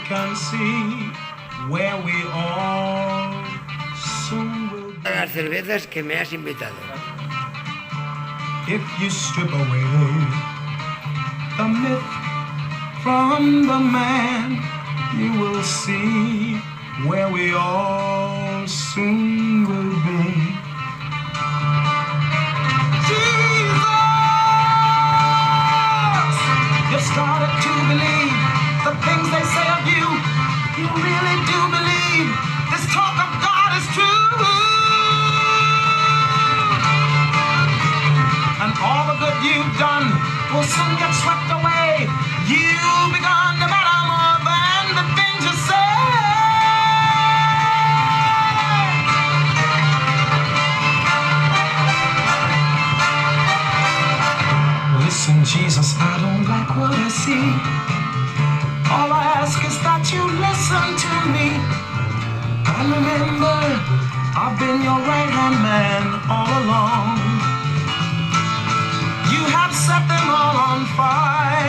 can see where we all soon will be. Las cervezas que me has invitado. If you strip away the myth from the man, you will see where we all soon will be. Jesus, you started to believe the things they say of you. You really do believe this talk of God is true. And all the good you've done will soon get swept away. You've begun to matter more than the things you say. Listen, Jesus, I don't like what I see. All I ask is that you listen to me. And remember, I've been your right-hand man all along. You have set them all on fire.